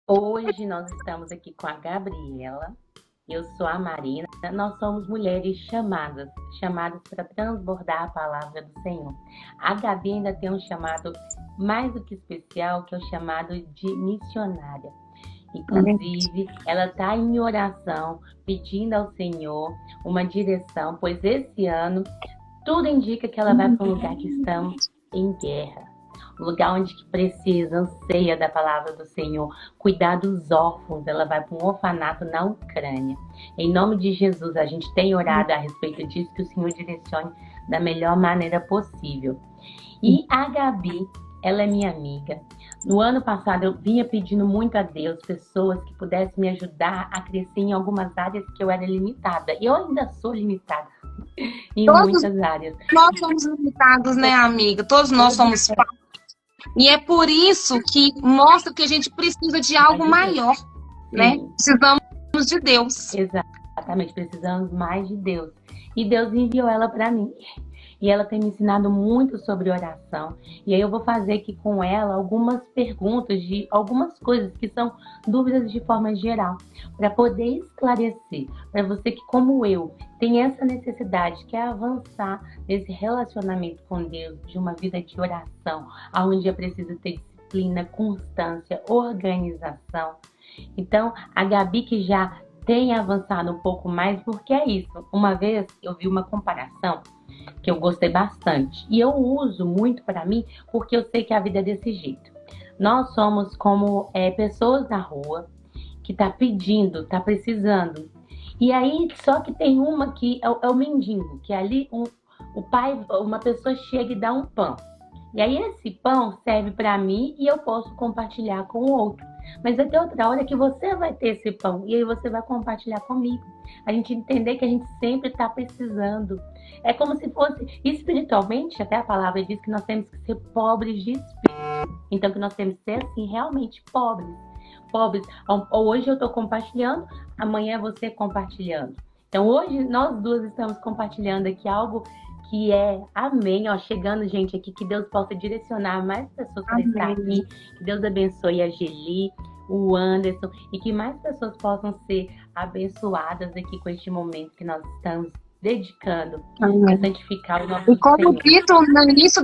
Hoje nós estamos aqui com a Gabriela, eu sou a Marina, nós somos mulheres chamadas para transbordar a palavra do Senhor. A Gabi ainda tem um chamado mais do que especial, que é o chamado de missionária. Inclusive, ela está em oração, pedindo ao Senhor uma direção, pois esse ano tudo indica que ela vai para um lugar que estamos em guerra. Um lugar onde precisa, anseia da palavra do Senhor, cuidar dos órfãos. Ela vai para um orfanato na Ucrânia. Em nome de Jesus, a gente tem orado a respeito disso, que o Senhor direcione da melhor maneira possível. E a Gabi, ela é minha amiga. No ano passado, eu vinha pedindo muito a Deus pessoas que pudessem me ajudar a crescer em algumas áreas que eu era limitada. E eu ainda sou limitada em muitas áreas. Nós somos limitados, né, amiga? Todos nós somos falhos. E é por isso que mostra que a gente precisa de algo maior, né? Precisamos de Deus. Exatamente, precisamos mais de Deus. E Deus enviou ela para mim. E ela tem me ensinado muito sobre oração. E aí eu vou fazer aqui com ela algumas perguntas de algumas coisas que são dúvidas de forma geral, para poder esclarecer para você que, como eu, tem essa necessidade, que é avançar nesse relacionamento com Deus, de uma vida de oração, onde é preciso ter disciplina, constância, organização. Então, a Gabi que já tem avançado um pouco mais, porque é isso. Uma vez eu vi uma comparação que eu gostei bastante. E eu uso muito para mim, porque eu sei que a vida é desse jeito. Nós somos como pessoas na rua que tá pedindo, tá precisando. E aí, só que tem uma que é o mendigo, que ali o pai, uma pessoa chega e dá um pão. E aí esse pão serve para mim e eu posso compartilhar com o outro. Mas vai ter outra hora que você vai ter esse pão e aí você vai compartilhar comigo. A gente entender que a gente sempre está precisando. É como se fosse, espiritualmente, até a palavra diz que nós temos que ser pobres de espírito. Então que nós temos que ser assim, realmente pobres. Pobres. Hoje eu estou compartilhando, amanhã é você compartilhando. Então hoje nós duas estamos compartilhando aqui algo que é, amém, ó, chegando gente aqui, que Deus possa direcionar mais pessoas para estar aqui, que Deus abençoe a Geli, o Anderson, e que mais pessoas possam ser abençoadas aqui com este momento que nós estamos dedicando a santificar o nosso E como Senhor. dito no início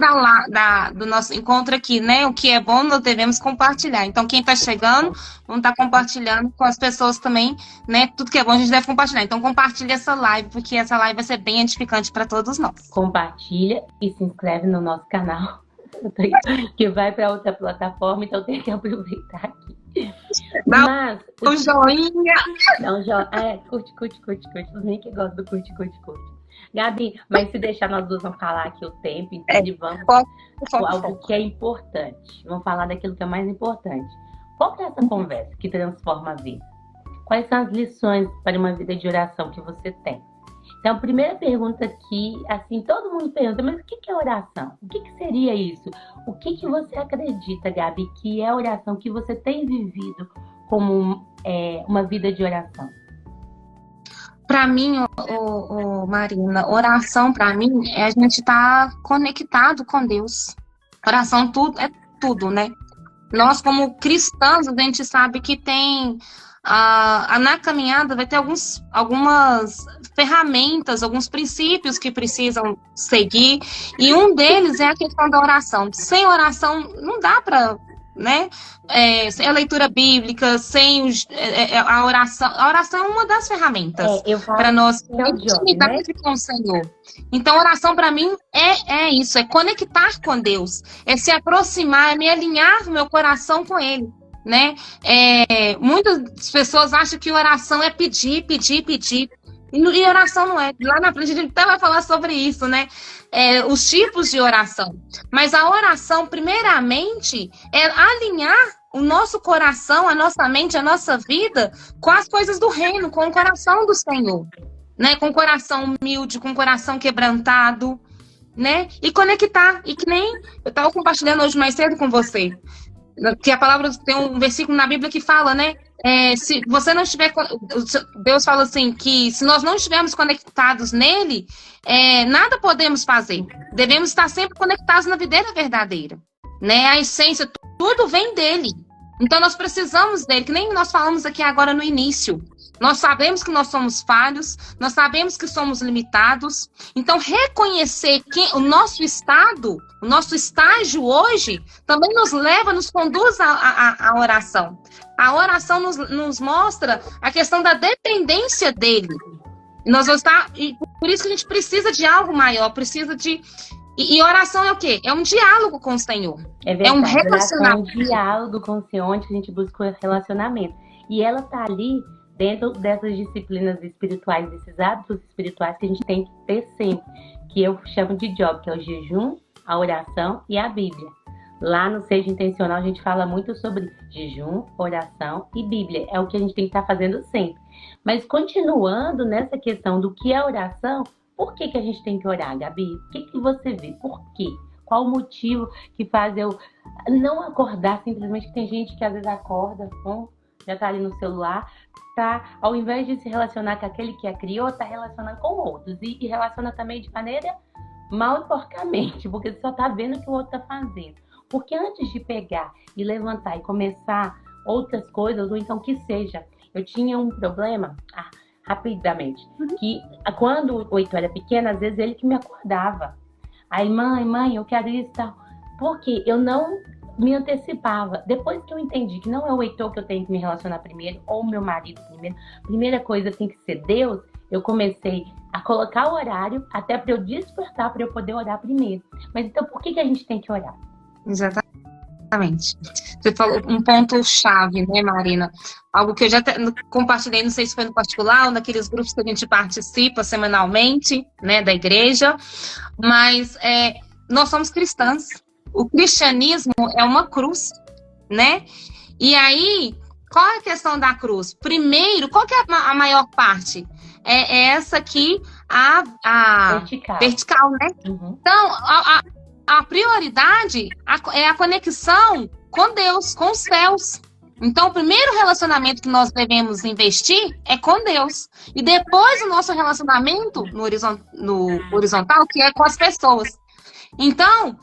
do nosso encontro aqui, né? O que é bom nós devemos compartilhar. Então, quem está chegando, vamos estar compartilhando com as pessoas também, né? Tudo que é bom a gente deve compartilhar. Então, compartilhe essa live, porque essa live vai ser bem edificante para todos nós. Compartilha e se inscreve no nosso canal, que vai para outra plataforma, então tem que aproveitar aqui. Dá um joinha. Dá um joinha. Curte. Os nem que gostam do curte. Gabi, mas se deixar, nós duas vamos falar aqui o tempo, então vamos com algo que é importante. Vamos falar daquilo que é mais importante. Qual que é essa conversa que transforma a vida? Quais são as lições para uma vida de oração que você tem? Então, a primeira pergunta aqui, assim, todo mundo pergunta, mas o que é oração? O que seria isso? O que você acredita, Gabi, que é oração, que você tem vivido como uma vida de oração? Para mim, Marina, oração para mim é a gente estar conectado com Deus. Oração é tudo, né? Nós, como cristãos, a gente sabe que tem... na caminhada vai ter algumas ferramentas, alguns princípios que precisam seguir, e um deles é a questão da oração. Sem oração não dá para, né? Sem a leitura bíblica, sem a oração. A oração é uma das ferramentas para nós intimidade com o Senhor. Então, oração para mim é isso, é conectar com Deus, é se aproximar, é me alinhar meu coração com Ele. Né? Muitas pessoas acham que oração é pedir. E oração não é. Lá na frente a gente até vai falar sobre isso, né? Os tipos de oração. Mas a oração, primeiramente, é alinhar o nosso coração, a nossa mente, a nossa vida com as coisas do reino, com o coração do Senhor. Né? Com o coração humilde, com o coração quebrantado, né? E conectar. E que nem eu estava compartilhando hoje mais cedo com você. Que a palavra tem um versículo na Bíblia que fala, né? Se você não estiver... Deus fala assim, que se nós não estivermos conectados nele, nada podemos fazer. Devemos estar sempre conectados na videira verdadeira. Né? A essência, tudo vem dele. Então nós precisamos dele, que nem nós falamos aqui agora no início. Nós sabemos que nós somos falhos, nós sabemos que somos limitados. Então reconhecer o nosso estado, o nosso estágio hoje, também nos conduz à oração. A oração nos mostra a questão da dependência dele. E por isso que a gente precisa de algo maior, precisa de... E oração é o quê? É um diálogo com o Senhor. É verdade, é um relacionamento. É um diálogo com o Senhor, onde a gente busca o relacionamento. E ela está ali dentro dessas disciplinas espirituais, desses hábitos espirituais que a gente tem que ter sempre, que eu chamo de job, que é o jejum, a oração e a Bíblia. Lá no Seja Intencional a gente fala muito sobre jejum, oração e Bíblia. É o que a gente tem que estar fazendo sempre. Mas continuando nessa questão do que é oração, por que a gente tem que orar, Gabi? O que você vê? Por quê? Qual o motivo que faz eu não acordar simplesmente? Que tem gente que às vezes acorda, já tá ali no celular, tá, ao invés de se relacionar com aquele que a criou, tá relacionando com outros. E relaciona também de maneira mal e porcamente, porque você só tá vendo o que o outro tá fazendo. Porque antes de pegar e levantar e começar outras coisas, ou então que seja, eu tinha um problema, rapidamente, que quando o Heitor era pequeno, às vezes ele que me acordava. Aí, mãe, eu quero isso e tal. Porque eu não me antecipava. Depois que eu entendi que não é o Heitor que eu tenho que me relacionar primeiro, ou o meu marido primeiro, primeira coisa tem que ser Deus, eu comecei a colocar o horário até para eu despertar, para eu poder orar primeiro. Mas então, por que a gente tem que orar? Exatamente. Você falou um ponto-chave, né, Marina? Algo que eu já compartilhei, não sei se foi no particular ou naqueles grupos que a gente participa semanalmente, né, da igreja, mas nós somos cristãs. O cristianismo é uma cruz, né? E aí, qual é a questão da cruz? Primeiro, qual que é a maior parte? É essa aqui, a vertical, né? Uhum. Então, a prioridade é a conexão com Deus, com os céus. Então, o primeiro relacionamento que nós devemos investir é com Deus. E depois o nosso relacionamento no horizontal, que é com as pessoas. Então,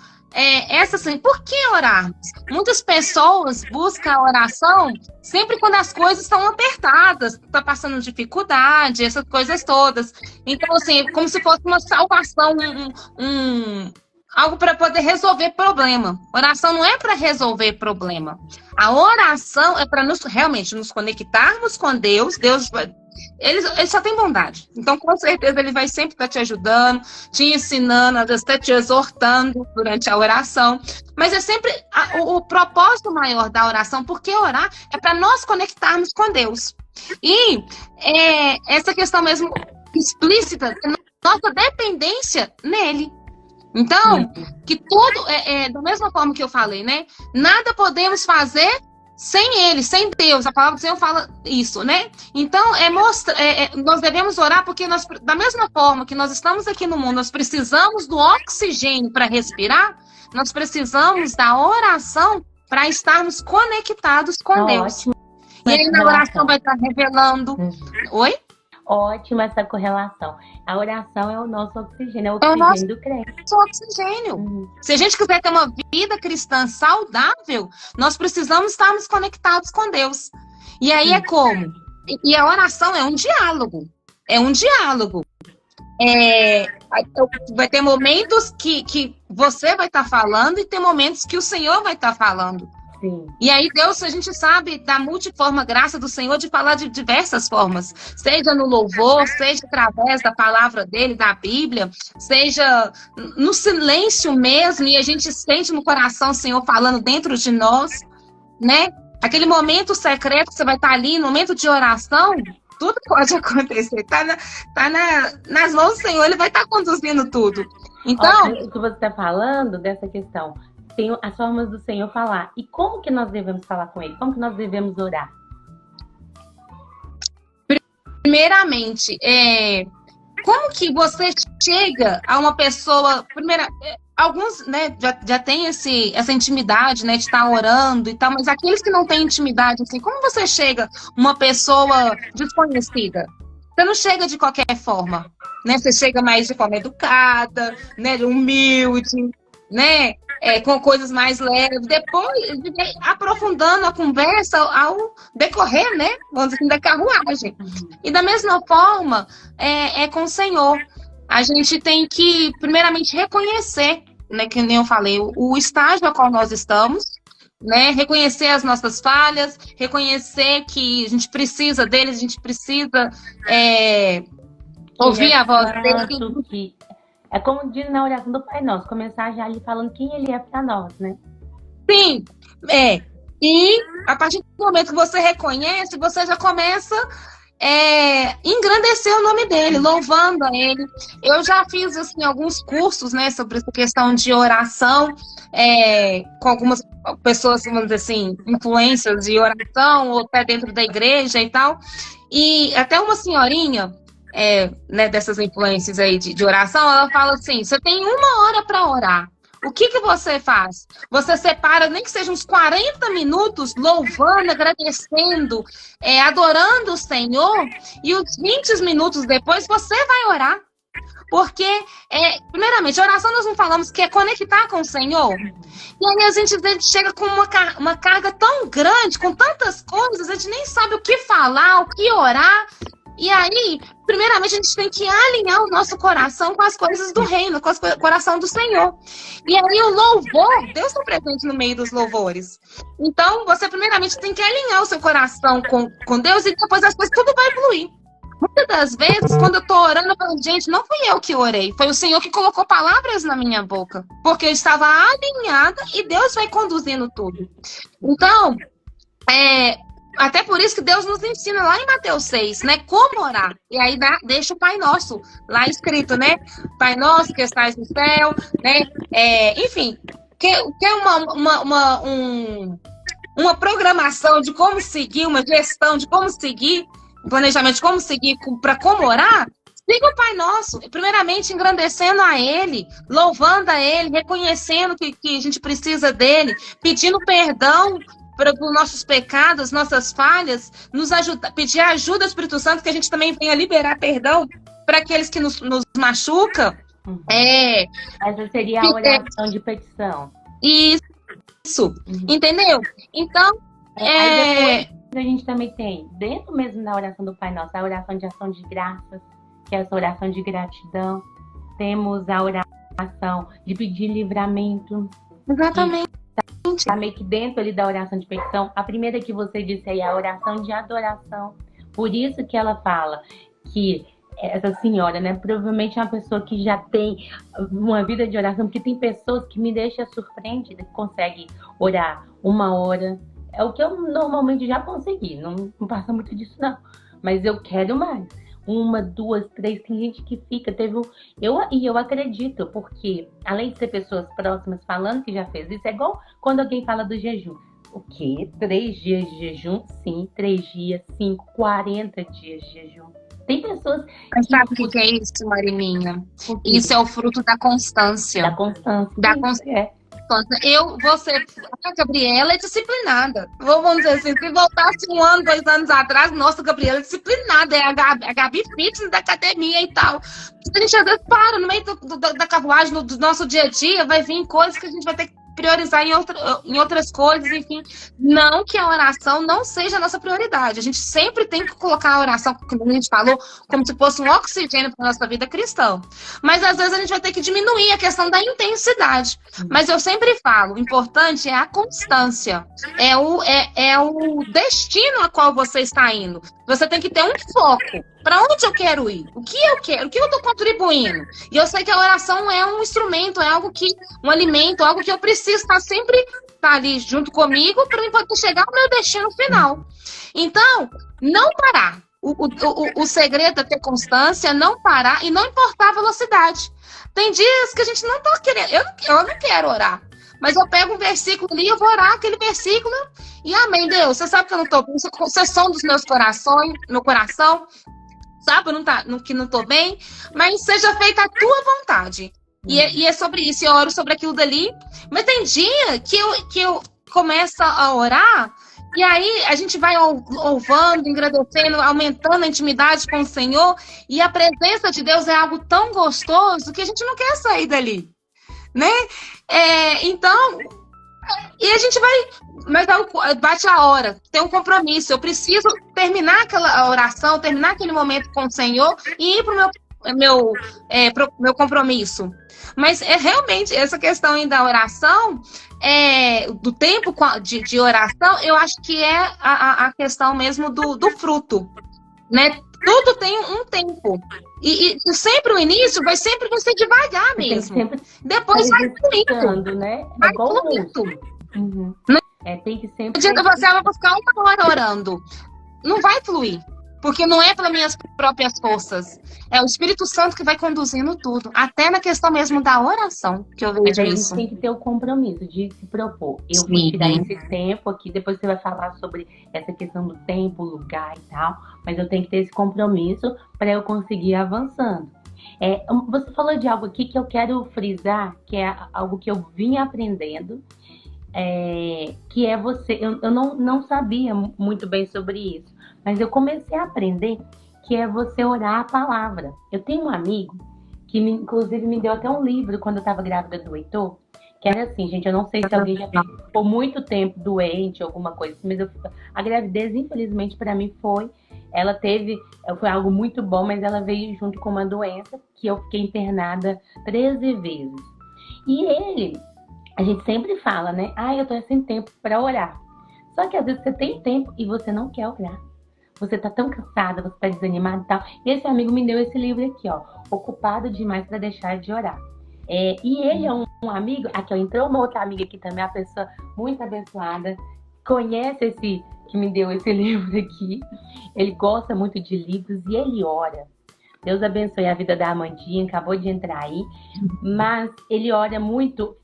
por que orarmos? Muitas pessoas buscam a oração sempre quando as coisas estão apertadas, está passando dificuldade, essas coisas todas. Então, assim, como se fosse uma salvação, algo para poder resolver problema. Oração não é para resolver problema. A oração é para realmente nos conectarmos com Deus. Ele só tem bondade. Então, com certeza, ele vai sempre estar te ajudando, te ensinando, às vezes até te exortando durante a oração. Mas é sempre o propósito maior da oração, porque orar é para nós conectarmos com Deus. E essa questão mesmo explícita, nossa dependência nele. Então, que tudo da mesma forma que eu falei, né? Nada podemos fazer sem ele, sem Deus. A palavra do Senhor fala isso, né? Então, nós devemos orar porque da mesma forma que nós estamos aqui no mundo, nós precisamos do oxigênio para respirar, nós precisamos da oração para estarmos conectados com Deus. Ótimo. E aí na oração vai estar revelando... Oi? Ótima essa correlação. A oração é o nosso oxigênio, é o oxigênio do crente. É o oxigênio. Se a gente quiser ter uma vida cristã saudável, nós precisamos estarmos conectados com Deus. E aí é como? E a oração é um diálogo. É um diálogo. Vai ter momentos que você vai estar falando e tem momentos que o Senhor vai estar falando. Sim. E aí Deus, a gente sabe da multiforme graça do Senhor de falar de diversas formas, seja no louvor, seja através da palavra dele, da Bíblia, seja no silêncio mesmo, e a gente sente no coração o Senhor falando dentro de nós, né? Aquele momento secreto que você vai estar ali, no momento de oração, tudo pode acontecer, nas mãos do Senhor, ele vai estar conduzindo tudo. Então, o que você está falando dessa questão, tem as formas do Senhor falar. E como que nós devemos falar com Ele? Como que nós devemos orar? Primeiramente, como que você chega a uma pessoa... Alguns, né, já tem essa intimidade, né, de estar orando e tal, mas aqueles que não têm intimidade, assim, como você chega uma pessoa desconhecida? Você não chega de qualquer forma, né? Você chega mais de forma educada, né, humilde, né? com coisas mais leves, depois aprofundando a conversa ao decorrer, né? Vamos dizer assim, da carruagem. E da mesma forma, com o Senhor. A gente tem que, primeiramente, reconhecer, né, que nem eu falei, o estágio ao qual nós estamos, né? Reconhecer as nossas falhas, reconhecer que a gente precisa deles, a gente precisa ouvir a voz dele. É como diz na oração do Pai Nosso, começar já ali falando quem ele é para nós, né? Sim, E a partir do momento que você reconhece, você já começa engrandecer o nome dele, louvando a ele. Eu já fiz assim, alguns cursos, né, sobre essa questão de oração, com algumas pessoas, vamos dizer assim, influências de oração, ou até dentro da igreja e tal. E até uma senhorinha, né, dessas influências aí de oração, ela fala assim: você tem 1 hora para orar. O que você faz? Você separa, nem que seja uns 40 minutos, louvando, agradecendo, adorando o Senhor, e os 20 minutos depois você vai orar. Porque, primeiramente, a oração nós não falamos que é conectar com o Senhor. E aí a gente chega com uma carga tão grande, com tantas coisas, a gente nem sabe o que falar, o que orar. E aí, primeiramente, a gente tem que alinhar o nosso coração com as coisas do reino, com o coração do Senhor. E aí o louvor, Deus está presente no meio dos louvores. Então, você primeiramente tem que alinhar o seu coração com Deus e depois as coisas, tudo vai fluir. Muitas das vezes, quando eu estou orando, eu falo: gente, não fui eu que orei, foi o Senhor que colocou palavras na minha boca. Porque eu estava alinhada e Deus vai conduzindo tudo. Então, até por isso que Deus nos ensina lá em Mateus 6, né? Como orar. E aí deixa o Pai Nosso lá escrito, né? Pai Nosso que estás no céu, né? Enfim, que é uma programação de como seguir, uma gestão de como seguir, um planejamento de como seguir para como orar. Siga o Pai Nosso, primeiramente engrandecendo a Ele, louvando a Ele, reconhecendo que a gente precisa dEle, pedindo perdão por nossos pecados, nossas falhas, pedir ajuda ao Espírito Santo, que a gente também venha liberar perdão para aqueles que nos machucam. Essa seria a oração de petição. Isso. Entendeu? Então, a gente também tem, dentro mesmo da oração do Pai Nosso, a oração de ação de graças, que é essa oração de gratidão. Temos a oração de pedir livramento. Exatamente. Tá meio que dentro ali da oração de petição. A primeira que você disse aí é a oração de adoração. Por isso que ela fala que essa senhora, né, provavelmente é uma pessoa que já tem uma vida de oração, porque tem pessoas que me deixam surpreendida, que conseguem orar 1 hora. É o que eu normalmente já consegui, não passa muito disso não, mas eu quero mais. 1, 2, 3, tem gente que fica, eu acredito, porque além de ser pessoas próximas falando que já fez isso, é igual quando alguém fala do jejum. O quê? 3 dias de jejum? Sim, 3 dias, 5, 40 dias de jejum. Tem pessoas Mas sabe o que é isso, Marininha? Isso é o fruto da constância. Da constância. Da constância. A Gabriela é disciplinada. Vamos dizer assim, se voltasse 1 ano, 2 anos atrás, nossa, Gabriela é disciplinada, é a Gabi Fitness da academia e tal. A gente às vezes para no meio da carruagem, do nosso dia a dia, vai vir coisas que a gente vai ter que priorizar em outras coisas, enfim. Não que a oração não seja a nossa prioridade. A gente sempre tem que colocar a oração, como a gente falou, como se fosse um oxigênio para a nossa vida cristã. Mas às vezes a gente vai ter que diminuir a questão da intensidade. Mas eu sempre falo, o importante é a constância. É o destino a qual você está indo. Você tem que ter um foco. Para onde eu quero ir? O que eu quero? O que eu estou contribuindo? E eu sei que a oração é um instrumento, é algo um alimento, algo que eu preciso sempre estar ali junto comigo para eu poder chegar ao meu destino final. Então, não parar. O segredo é ter constância, não parar e não importar a velocidade. Tem dias que a gente não está querendo. Eu não quero orar. Mas eu pego um versículo ali, eu vou orar aquele versículo e amém, Deus. Você sabe que eu não estou bem, você é som dos meus corações, meu coração. Sabe que não estou bem, mas seja feita a tua vontade. E é sobre isso, eu oro sobre aquilo dali. Mas tem dia que eu começo a orar, e aí a gente vai louvando, agradecendo, aumentando a intimidade com o Senhor, e a presença de Deus é algo tão gostoso que a gente não quer sair dali. né? Então, e a gente vai, mas bate a hora, tem um compromisso. Eu preciso terminar aquela oração, terminar aquele momento com o Senhor e ir para o meu compromisso. Mas realmente essa questão aí da oração, do tempo de oração, eu acho que é a questão mesmo do fruto, né? Tudo tem um tempo. E sempre o início vai ser devagar mesmo. Depois vai fluindo, né? Vai fluindo. Uhum. Tem que sempre. Não adianta você vai ficar 1 hora orando. Não vai fluir. Porque não é pelas minhas próprias forças. É o Espírito Santo que vai conduzindo tudo. Até na questão mesmo da oração, que eu vejo isso. A gente tem que ter o compromisso de se propor. Eu vou tirar esse tempo aqui, depois você vai falar sobre essa questão do tempo, lugar e tal. Mas eu tenho que ter esse compromisso para eu conseguir ir avançando. Você falou de algo aqui que eu quero frisar, que é algo que eu vim aprendendo. Que é você... Eu não sabia muito bem sobre isso, mas eu comecei a aprender que é você orar a palavra. Eu tenho um amigo que, inclusive, me deu até um livro quando eu estava grávida do Heitor, que era assim, gente, eu não sei se alguém já ficou muito tempo doente, alguma coisa assim, mas a gravidez, infelizmente, para mim foi algo muito bom, mas ela veio junto com uma doença que eu fiquei internada 13 vezes. E a gente sempre fala, né? Eu tô sem tempo para orar. Só que às vezes você tem tempo e você não quer orar. Você tá tão cansada, você tá desanimada e tal. E esse amigo me deu esse livro aqui, ó. Ocupado demais para deixar de orar. E ele é um amigo... Aqui, ó, entrou uma outra amiga aqui também, uma pessoa muito abençoada. Conhece esse que me deu esse livro aqui. Ele gosta muito de livros e ele ora. Deus abençoe a vida da Amandinha, acabou de entrar aí. Mas ele ora muito...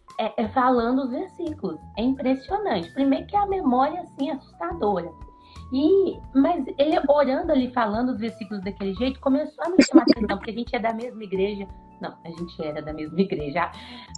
falando os versículos. É impressionante. Primeiro que a memória, assim, é assustadora. Mas ele orando ali, falando os versículos daquele jeito, começou a me chamar a atenção, porque a gente é da mesma igreja. Não, a gente era da mesma igreja.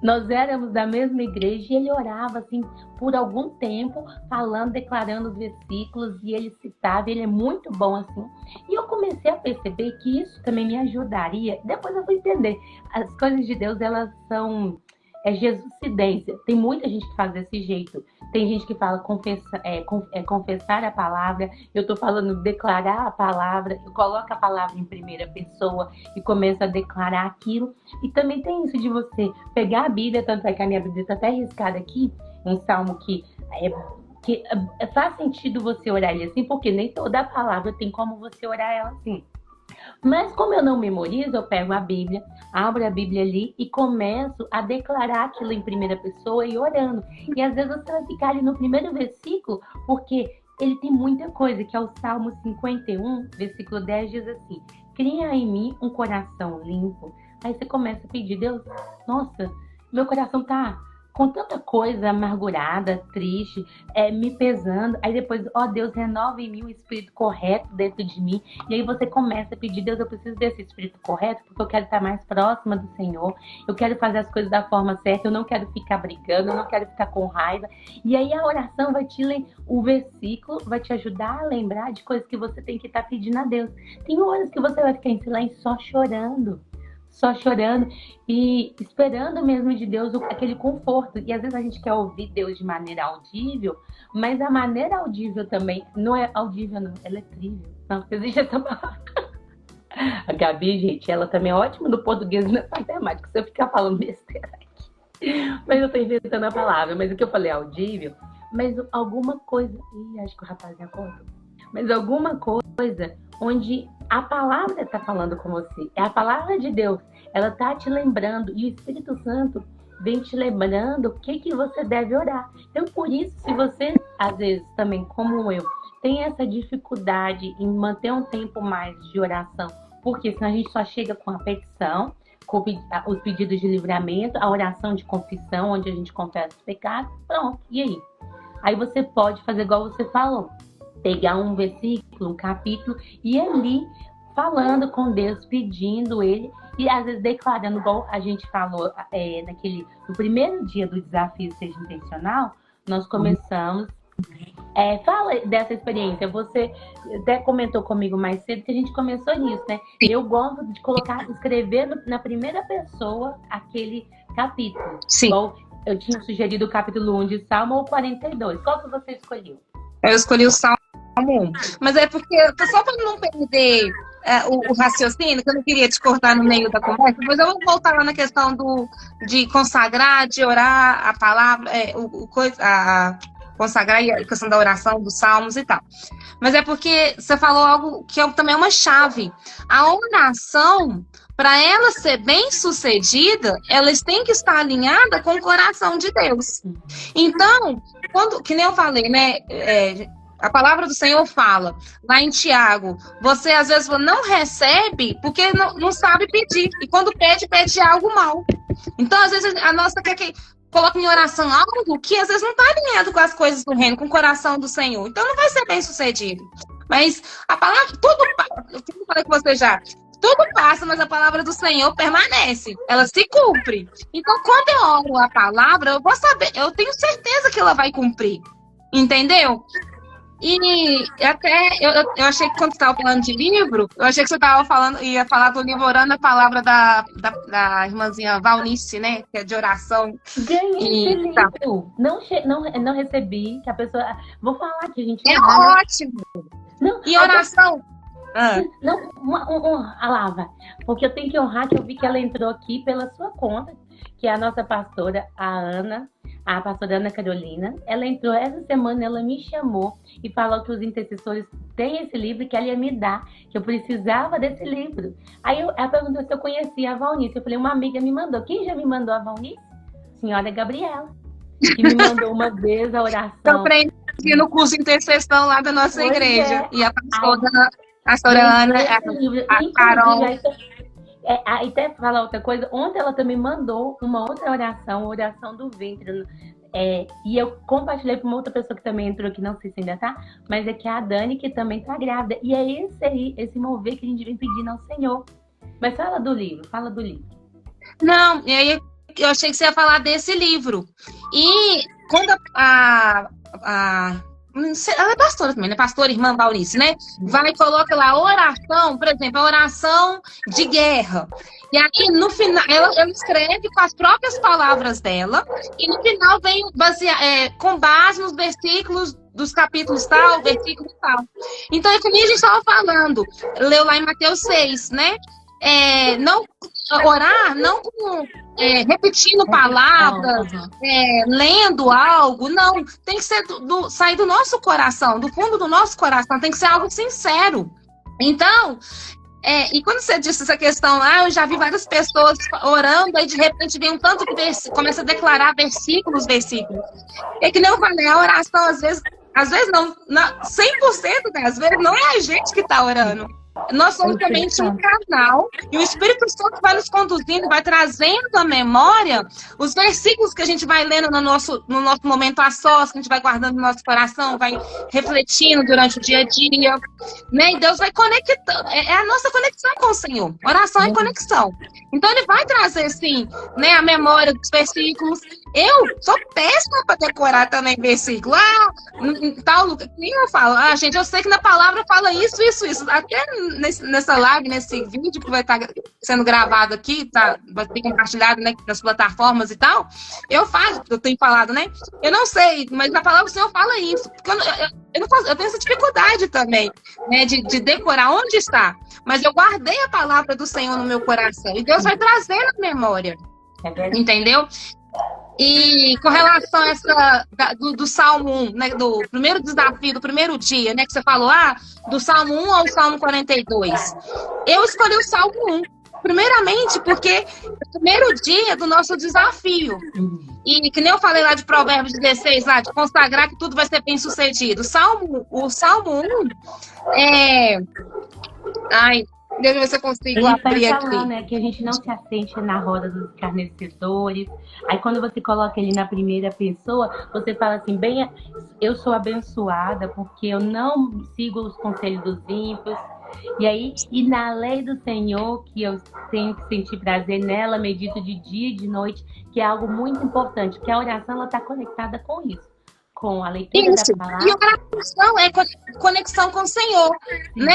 Nós éramos da mesma igreja e ele orava, assim, por algum tempo, falando, declarando os versículos, e ele citava, ele é muito bom, assim. E eu comecei a perceber que isso também me ajudaria. Depois eu fui entender. As coisas de Deus, elas são... jesucidência. Tem muita gente que faz desse jeito. Tem gente que fala confessar a palavra. Eu tô falando declarar a palavra. Eu coloco a palavra em primeira pessoa e começo a declarar aquilo. E também tem isso de você pegar a Bíblia, tanto é que a minha Bíblia tá até riscada aqui, um salmo que faz sentido você orar ele assim, porque nem toda a palavra tem como você orar ela assim. Mas como eu não memorizo, eu pego a Bíblia, abro a Bíblia ali e começo a declarar aquilo em primeira pessoa e orando. E às vezes você vai ficar ali no primeiro versículo, porque ele tem muita coisa, que é o Salmo 51, versículo 10, diz assim: cria em mim um coração limpo. Aí você começa a pedir, Deus, nossa, meu coração tá com tanta coisa amargurada, triste, me pesando. Aí depois, Deus, renova em mim um espírito correto dentro de mim. E aí você começa a pedir, Deus, eu preciso desse espírito correto, porque eu quero estar mais próxima do Senhor. Eu quero fazer as coisas da forma certa, eu não quero ficar brigando, eu não quero ficar com raiva. E aí a oração vai o versículo vai te ajudar a lembrar de coisas que você tem que estar pedindo a Deus. Tem horas que você vai ficar em silêncio só chorando e esperando mesmo de Deus aquele conforto. E às vezes a gente quer ouvir Deus de maneira audível, mas a maneira audível também não é audível, não, ela é trível. Não existe essa palavra. A Gabi, gente, ela também é ótima no português e na matemática, se eu ficar falando besteira aqui. Mas eu tô inventando a palavra, mas o que eu falei audível, mas alguma coisa... acho que o rapaz me acordou. Mas alguma coisa onde a palavra está falando com você. É a palavra de Deus. Ela está te lembrando. E o Espírito Santo vem te lembrando o que você deve orar. Então, por isso, se você, às vezes, também, como eu, tem essa dificuldade em manter um tempo mais de oração, porque senão a gente só chega com a petição, com os pedidos de livramento, a oração de confissão, onde a gente confessa os pecados, pronto. E aí? Aí você pode fazer igual você falou. Pegar um versículo, um capítulo, e ali falando com Deus, pedindo Ele, e às vezes declarando, igual a gente falou no primeiro dia do desafio Seja Intencional, nós começamos. Fala dessa experiência. Você até comentou comigo mais cedo que a gente começou nisso, né? Eu gosto de escrever na primeira pessoa aquele capítulos. Sim. Igual eu tinha sugerido o capítulo 1 de Salmo ou 42. Qual que você escolheu? Eu escolhi o Salmo 1. Mas é porque, só para não perder o raciocínio, que eu não queria te cortar no meio da conversa, mas eu vou voltar lá na questão de consagrar, de orar a palavra, consagrar e a questão da oração, dos salmos e tal. Mas é porque você falou algo que também é uma chave. A oração, para ela ser bem sucedida, elas têm que estar alinhada com o coração de Deus. Então, que nem eu falei, né? A palavra do Senhor fala lá em Tiago, você às vezes não recebe porque não sabe pedir. E quando pede algo mal. Então, às vezes, a nossa quer que coloque em oração algo que às vezes não está alinhado com as coisas do reino, com o coração do Senhor. Então, não vai ser bem sucedido. Mas a palavra, eu falei com você já, tudo passa, mas a palavra do Senhor permanece. Ela se cumpre. Então, quando eu oro a palavra, eu vou saber, eu tenho certeza que ela vai cumprir. Entendeu? E até eu achei que quando você estava falando de livro, eu achei que você ia falar do livro Orando a Palavra da irmãzinha Valnice, né? Que é de oração. Ganhei esse livro. Tá. Não recebi, que a pessoa. Vou falar que a gente. É ótimo! Não, e oração? Não, Lava, porque eu tenho que honrar que eu vi que ela entrou aqui pela sua conta, que é a nossa pastora, a pastora Ana Carolina. Ela entrou essa semana, ela me chamou e falou que os intercessores têm esse livro, que ela ia me dar, que eu precisava desse livro. Aí ela perguntou se eu conhecia a Valnice. Eu falei, uma amiga me mandou. Quem já me mandou a Valnice? Senhora Gabriela, que me mandou uma vez a oração. Eu aprendi no curso de intercessão lá da nossa igreja. E a pastora Ana, a Carol... Aí até falar outra coisa, ontem ela também mandou uma outra oração, a oração do ventre. E eu compartilhei com uma outra pessoa que também entrou aqui, não sei se ainda tá, mas é que é a Dani, que também tá grávida. E é esse mover que a gente vem pedindo ao Senhor. Mas fala do livro. Não, e aí eu achei que você ia falar desse livro. E quando ela é pastora também, né? Pastora, irmã Valnice, né? Vai e coloca lá oração, por exemplo, a oração de guerra. E aí, no final, ela escreve com as próprias palavras dela, e no final vem com base nos versículos dos capítulos tal, versículo tal. Então, é como a gente estava falando, leu lá em Mateus 6, né? Não orar, não repetindo palavras, lendo algo, não. Tem que ser sair do nosso coração, do fundo do nosso coração, tem que ser algo sincero. Então, e quando você disse essa questão lá, eu já vi várias pessoas orando, aí de repente vem um tanto que começa a declarar versículos. É que nem eu falei, a oração às vezes não, 100% das vezes não é a gente que está orando. Nós somos também um canal e o Espírito Santo vai nos conduzindo, vai trazendo à memória os versículos que a gente vai lendo no nosso momento a sós, que a gente vai guardando no nosso coração, vai refletindo durante o dia a dia, né? E Deus vai conectando, é a nossa conexão com o Senhor. Oração é conexão. Então Ele vai trazer, assim, né, a memória dos versículos. Eu sou péssima para decorar também versículo. Tal lugar. Eu falo, gente, eu sei que na palavra fala isso. Até nessa live, nesse vídeo que vai estar sendo gravado aqui, vai ser compartilhado, né, nas plataformas e tal. Eu tenho falado, né? Eu não sei, mas na palavra o Senhor fala isso. Porque eu tenho essa dificuldade também, né, de decorar onde está. Mas eu guardei a palavra do Senhor no meu coração. E Deus vai trazendo a memória. Entendeu? E com relação a essa do Salmo 1, né, do primeiro desafio, do primeiro dia, né, que você falou, do Salmo 1 ao Salmo 42. Eu escolhi o Salmo 1, primeiramente porque é o primeiro dia do nosso desafio. E que nem eu falei lá de Provérbios 16, lá, de consagrar que tudo vai ser bem sucedido. O Salmo 1 deixa eu ver se eu consigo abrir aqui. Né, que a gente não se assente na roda dos escarnecedores. Aí quando você coloca ele na primeira pessoa, você fala assim, eu sou abençoada porque eu não sigo os conselhos dos ímpios. E na lei do Senhor, que eu tenho que sentir prazer nela, medito de dia e de noite, que é algo muito importante, porque a oração está conectada com isso. com a leitura Isso. da E palavra. oração é conexão com o Senhor, né?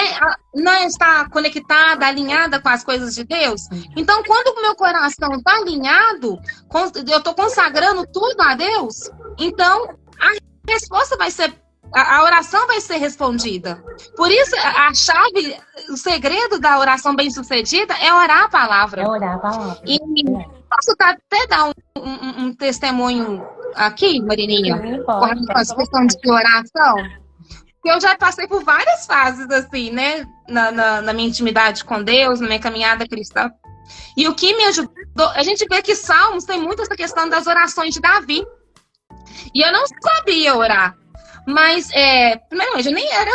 Não está conectada, alinhada com as coisas de Deus. Então, quando o meu coração está alinhado, eu estou consagrando tudo a Deus, então a resposta vai ser, a oração vai ser respondida. Por isso, a chave, o segredo da oração bem-sucedida é orar a palavra. É orar a palavra. E posso até dar um testemunho aqui, Marininha, com relação à questão de oração? Eu já passei por várias fases, assim, né? Na minha intimidade com Deus, na minha caminhada cristã. E o que me ajudou, a gente vê que Salmos tem muito essa questão das orações de Davi. E eu não sabia orar. Mas, primeiramente, eu nem era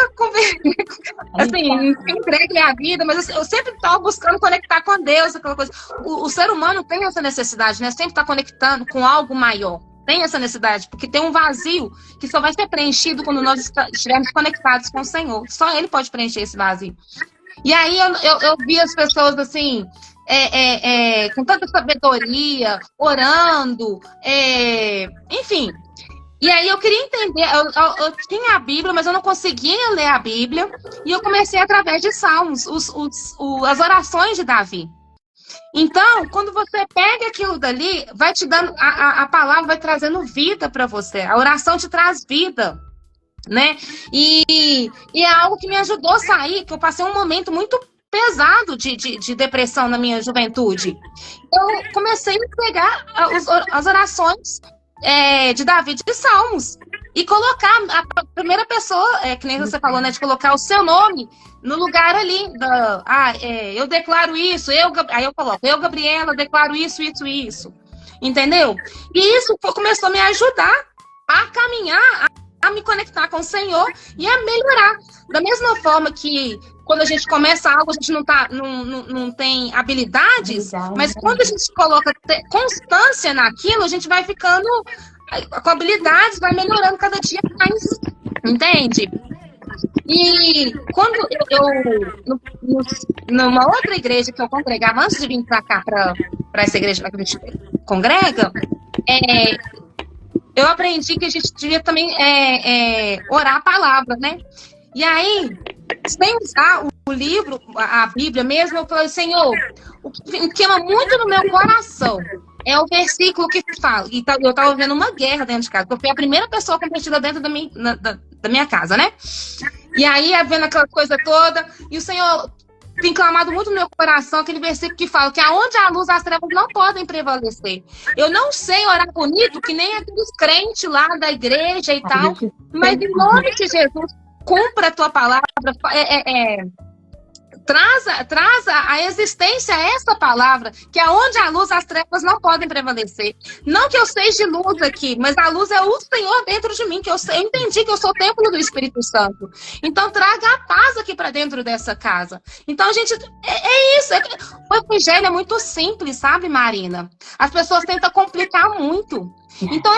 assim, entregue a vida, mas eu sempre estava buscando conectar com Deus, aquela coisa. O ser humano tem essa necessidade, né? Sempre está conectando com algo maior. Tem essa necessidade, porque tem um vazio que só vai ser preenchido quando nós estivermos conectados com o Senhor. Só Ele pode preencher esse vazio. E aí eu vi as pessoas assim, com tanta sabedoria, orando, enfim. E aí eu queria entender, eu tinha a Bíblia, mas eu não conseguia ler a Bíblia, e eu comecei através de Salmos, as orações de Davi. Então, quando você pega aquilo dali, vai te dando, a palavra vai trazendo vida para você, a oração te traz vida, né? E é algo que me ajudou a sair, que eu passei um momento muito pesado de depressão na minha juventude. Eu comecei a pegar as orações de Davi de Salmos e colocar a primeira pessoa, que nem você falou, né, de colocar o seu nome no lugar ali eu declaro isso, aí eu coloco, eu, Gabriela, declaro isso, entendeu? E isso começou a me ajudar a caminhar, a me conectar com o Senhor e a melhorar. Da mesma forma que quando a gente começa algo, a gente não tem habilidades, mas quando a gente coloca constância naquilo, a gente vai ficando com habilidades, vai melhorando cada dia mais, entende? E quando numa outra igreja que eu congregava, antes de vir para cá, para essa igreja que a gente congrega, eu aprendi que a gente devia também orar a palavra, né? E aí, sem usar o livro, a Bíblia mesmo, eu falei, Senhor, o que queima muito no meu coração é o versículo que fala. E eu estava vendo uma guerra dentro de casa, porque eu fui a primeira pessoa convertida dentro da minha casa, né? E aí, vendo aquela coisa toda, e o Senhor tem clamado muito no meu coração aquele versículo que fala que aonde a luz, as trevas não podem prevalecer. Eu não sei orar bonito, que nem aqueles crentes lá da igreja e tal, mas em nome de Jesus, cumpra a tua palavra, traz a existência essa palavra, que aonde a luz, as trevas não podem prevalecer. Não que eu seja luz aqui, mas a luz é o Senhor dentro de mim, que eu entendi que eu sou o templo do Espírito Santo. Então traga a paz aqui para dentro dessa casa. Então, gente, isso. O evangelho é muito simples, sabe, Marina? As pessoas tentam complicar muito. Então,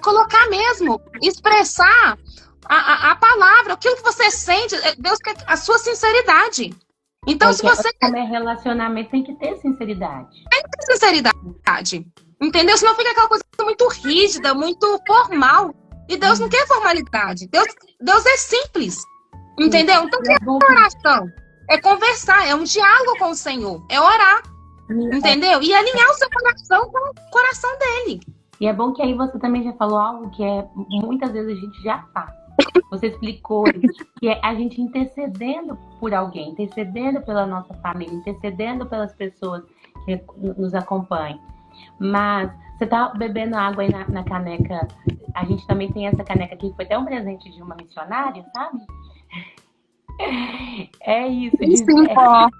colocar mesmo, expressar a palavra, aquilo que você sente, Deus quer a sua sinceridade. Então, se você quer relacionamento, tem que ter sinceridade. Tem que ter sinceridade. Entendeu? Senão fica aquela coisa muito rígida, muito formal. E Deus não quer formalidade. Deus é simples. Entendeu? Então, que é oração? É conversar, é um diálogo com o Senhor. É orar. Entendeu? E alinhar o seu coração com o coração dele. E é bom que aí você também já falou algo que muitas vezes a gente já faz. Você explicou que é a gente intercedendo por alguém, intercedendo pela nossa família, intercedendo pelas pessoas que nos acompanham. Mas você tá bebendo água aí na caneca. A gente também tem essa caneca aqui, que foi até um presente de uma missionária, sabe? É isso. Quem se importa.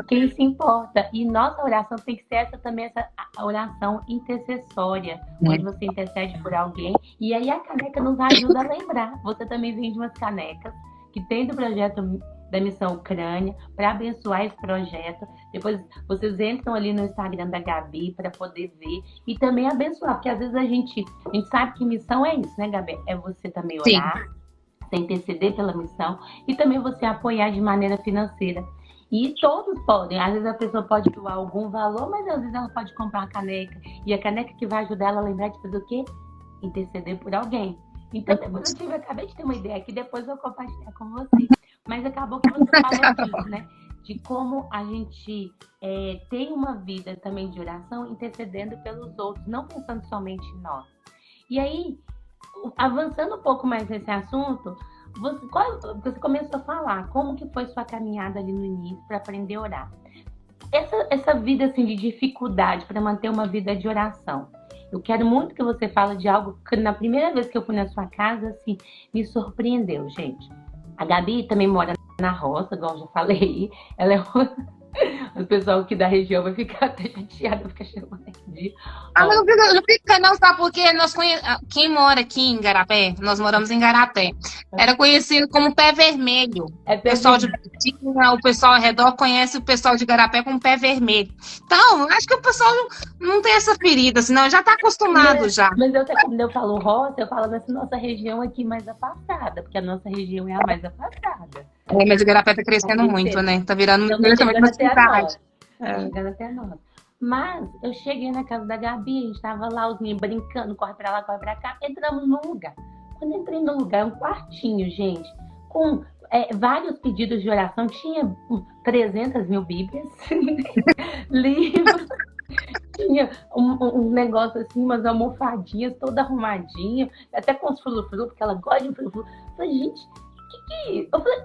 Quem se importa. E nossa oração tem que ser essa também, essa oração intercessória, onde você intercede por alguém. E aí a caneca nos ajuda a lembrar. Você também vende umas canecas que tem do projeto da Missão Ucrânia para abençoar esse projeto. Depois vocês entram ali no Instagram da Gabi para poder ver e também abençoar, porque às vezes a gente sabe que missão é isso, né, Gabi? É você também orar. Sim. Interceder pela missão e também você apoiar de maneira financeira. E todos podem. Às vezes a pessoa pode doar algum valor, mas às vezes ela pode comprar uma caneca. E a caneca que vai ajudar ela a lembrar de fazer o quê? interceder por alguém. Então, depois acabei de ter uma ideia que depois eu vou compartilhar com você. Mas acabou que você falou disso, né? De como a gente tem uma vida também de oração, intercedendo pelos outros, não pensando somente em nós. E aí, avançando um pouco mais nesse assunto, você começou a falar como que foi sua caminhada ali no início para aprender a orar. Essa vida assim, de dificuldade para manter uma vida de oração. Eu quero muito que você fale de algo que na primeira vez que eu fui na sua casa, assim, me surpreendeu, gente. A Gabi também mora na roça, igual eu já falei. Ela é o pessoal aqui da região vai ficar até chateado, ficar chamando aqui de... Mas não fica não, sabe? Porque quem mora aqui em Igarapé, nós moramos em Igarapé, era conhecido como Pé Vermelho. O pessoal de Betinha, o pessoal ao redor conhece o pessoal de Igarapé como Pé Vermelho. Então, acho que o pessoal não tem essa ferida, senão já está acostumado já. Mas quando eu falo roça, eu falo dessa nossa região aqui mais afastada, porque a nossa região é a mais afastada. Mas o Igarapé tá crescendo muito, né? Tá virando praticamente uma cidade. Chegando até nós. Mas eu cheguei na casa da Gabi, a gente tava lá, os meninos brincando, corre pra lá, corre pra cá, entramos num lugar. Quando entrei no lugar, um quartinho, gente, com vários pedidos de oração, tinha 300 mil bíblias, livros, tinha um negócio assim, umas almofadinhas, toda arrumadinha, até com os frufru, porque ela gosta de frufru. Eu falei, gente, que eu falei,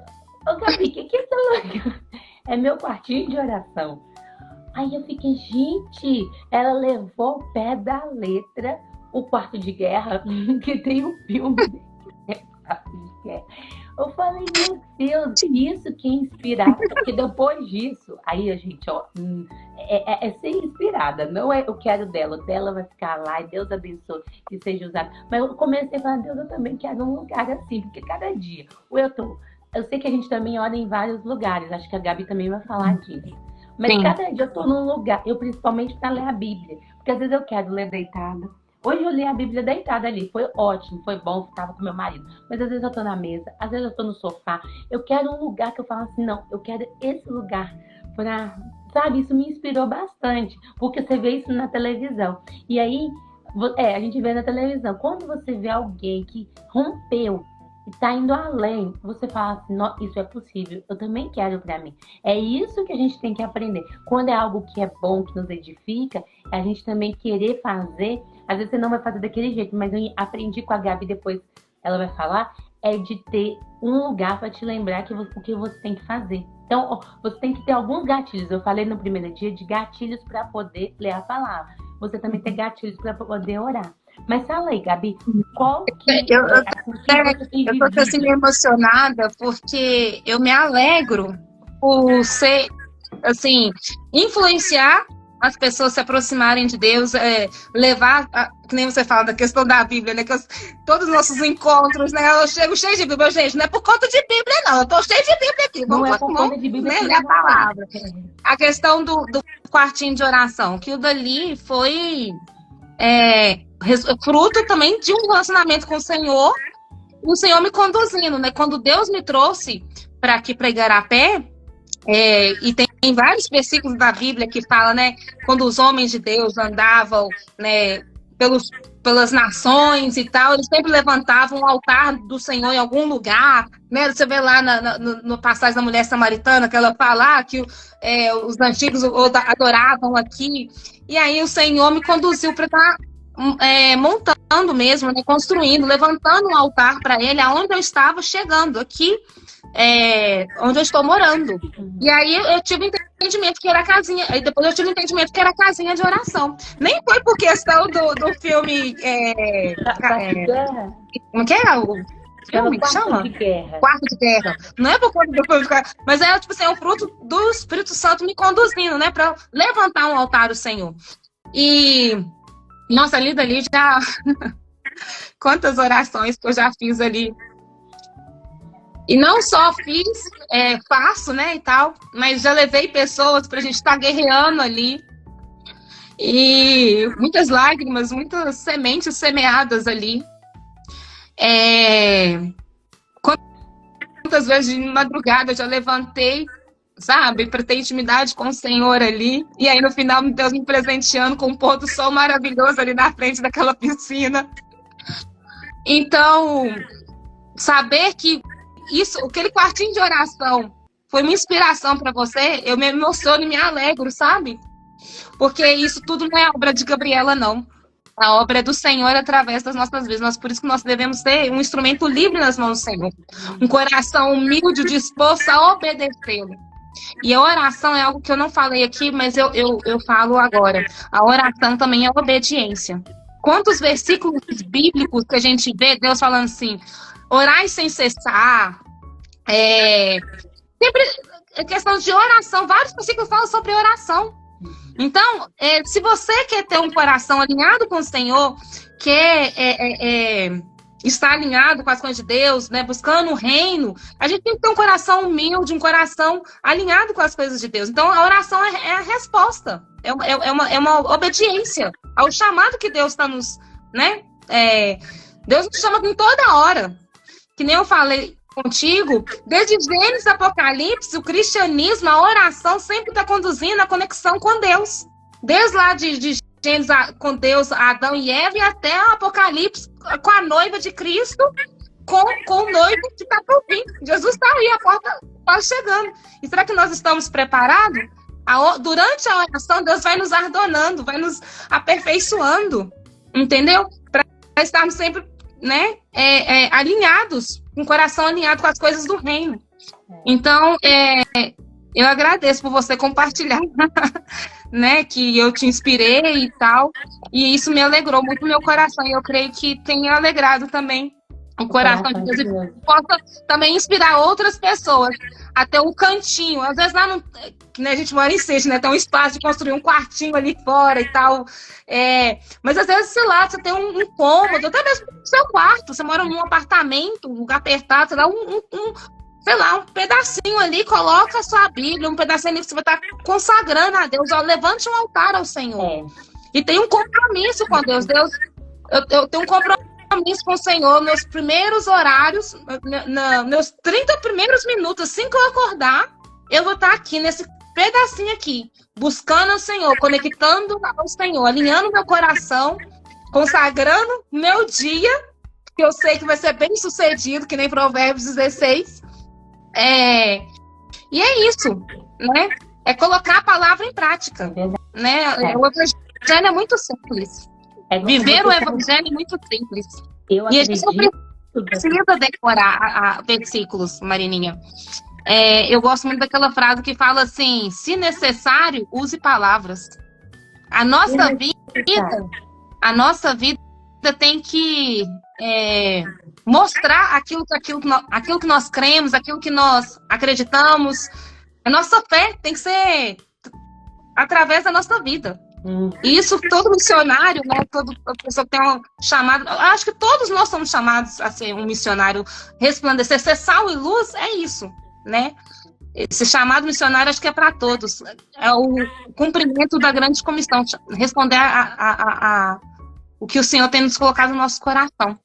ô Gabi, que é esse lugar? É meu quartinho de oração. Aí eu fiquei, gente, ela levou ao pé da letra o Quarto de Guerra, que tem um filme de guerra. Eu falei, meu Deus, isso que é inspirado, porque depois disso, aí a gente, ó, é ser inspirada, não é eu quero dela vai ficar lá e Deus abençoe que seja usado. Mas eu comecei a falar, Deus, eu também quero um lugar assim, porque cada dia, eu sei que a gente também ora em vários lugares, acho que a Gabi também vai falar disso. Mas sim, cada dia eu tô num lugar, eu principalmente para ler a Bíblia, porque às vezes eu quero ler deitada. Hoje eu li a Bíblia deitada ali, foi ótimo, foi bom, ficava com meu marido. Mas às vezes eu tô na mesa, às vezes eu tô no sofá. Eu quero um lugar que eu falo assim, não, eu quero esse lugar pra... Sabe, isso me inspirou bastante, porque você vê isso na televisão. E aí, a gente vê na televisão, quando você vê alguém que rompeu, está indo além, você fala assim, isso é possível, eu também quero para mim. É isso que a gente tem que aprender. Quando é algo que é bom, que nos edifica, a gente também querer fazer. Às vezes você não vai fazer daquele jeito, mas eu aprendi com a Gabi, depois ela vai falar, é de ter um lugar para te lembrar o que você tem que fazer. Então, você tem que ter alguns gatilhos. Eu falei no primeiro dia de gatilhos para poder ler a palavra. Você também tem gatilhos para poder orar. Mas fala aí, Gabi, qual que... Eu tô assim emocionada porque eu me alegro por ser, assim, influenciar as pessoas se aproximarem de Deus, levar, que nem você fala da questão da Bíblia, né? Todos os nossos encontros, né? Eu chego cheio de Bíblia, gente, não é por conta de Bíblia, não. Eu tô cheio de Bíblia aqui. Vamos ler a palavra. A questão do quartinho de oração, que o dali foi fruto também de um relacionamento com o Senhor me conduzindo, né? Quando Deus me trouxe para aqui, para Igarapé, e tem vários versículos da Bíblia que fala, né? Quando os homens de Deus andavam, né, pelas nações e tal, eles sempre levantavam o altar do Senhor em algum lugar, né? Você vê lá no passagem da mulher samaritana, que ela fala que os antigos adoravam aqui. E aí o Senhor me conduziu para estar montando mesmo, né, construindo, levantando um altar para ele, aonde eu estava chegando aqui, onde eu estou morando. E aí eu tive entendimento que era a casinha, aí depois eu tive entendimento que era a casinha de oração. Nem foi por questão do filme como que é o filme que chama? Quarto de Guerra. Não é por conta do filme de guerra, mas é tipo assim, é um fruto do Espírito Santo me conduzindo, né, para levantar um altar ao Senhor. E nossa, ali dali já quantas orações que eu já fiz ali. E não só faço, né, e tal, mas já levei pessoas pra gente estar guerreando ali. E muitas lágrimas, muitas sementes semeadas ali. Quantas vezes de madrugada eu já levantei, sabe, para ter intimidade com o Senhor ali. E aí no final Deus me presenteando com um pôr do sol maravilhoso ali na frente daquela piscina. Então, saber que isso, aquele quartinho de oração foi uma inspiração para você, eu me emociono e me alegro, sabe? Porque isso tudo não é obra de Gabriela, não. A obra é do Senhor através das nossas vidas. Por isso que nós devemos ter um instrumento livre nas mãos do Senhor. Um coração humilde, disposto a obedecê-lo. E a oração é algo que eu não falei aqui, mas eu falo agora. A oração também é obediência. Quantos versículos bíblicos que a gente vê Deus falando assim, orai sem cessar. Sempre é questão de oração. Vários versículos falam sobre oração. Então, se você quer ter um coração alinhado com o Senhor, quer estar alinhado com as coisas de Deus, né, buscando o reino, a gente tem que ter um coração humilde, um coração alinhado com as coisas de Deus. Então, a oração é a resposta, é uma obediência ao chamado que Deus está nos... Né? Deus nos chama em toda hora. Que nem eu falei contigo, desde Gênesis Apocalipse, o cristianismo, a oração sempre está conduzindo a conexão com Deus. Desde lá de Gênesis com Deus, Adão e Eva, e até o Apocalipse com a noiva de Cristo, com o noivo que está por vir. Jesus está aí, a porta está chegando. E será que nós estamos preparados? Durante a oração, Deus vai nos ardonando, vai nos aperfeiçoando, entendeu? Para estarmos sempre, né, alinhados, com o coração alinhado com as coisas do reino. Então, eu agradeço por você compartilhar, né, que eu te inspirei e tal, e isso me alegrou muito o meu coração, e eu creio que tenha alegrado também o coração de Deus, e possa também inspirar outras pessoas até um cantinho. Às vezes lá não, né, a gente mora em Seixas, né, tem um espaço de construir um quartinho ali fora e tal, mas às vezes, sei lá, você tem um cômodo, até mesmo no seu quarto, você mora num apartamento, um lugar apertado, sei lá, sei lá, um pedacinho ali, coloca a sua Bíblia, um pedacinho ali que você vai estar consagrando a Deus, levante um altar ao Senhor. E tem um compromisso com Deus. Eu tenho um compromisso com o Senhor, meus primeiros horários, meus 30 primeiros minutos, assim que eu acordar, eu vou estar aqui, nesse pedacinho aqui, buscando o Senhor, conectando ao Senhor, alinhando meu coração, consagrando meu dia, que eu sei que vai ser bem sucedido, que nem Provérbios 16. E é isso, né? É colocar a palavra em prática, né? O evangelho é muito simples. Viver o evangelho é muito simples. E a gente não precisa decorar versículos, Marininha. Eu gosto muito daquela frase que fala assim, se necessário, use palavras. A nossa vida tem que mostrar aquilo que nós cremos, aquilo que nós acreditamos. A nossa fé tem que ser através da nossa vida. E isso todo missionário, né, toda pessoa que tem um chamado, acho que todos nós somos chamados a ser um missionário, resplandecer, ser sal e luz, é isso, né? Esse chamado missionário acho que é para todos, é o cumprimento da grande comissão, responder a o que o Senhor tem nos colocado no nosso coração.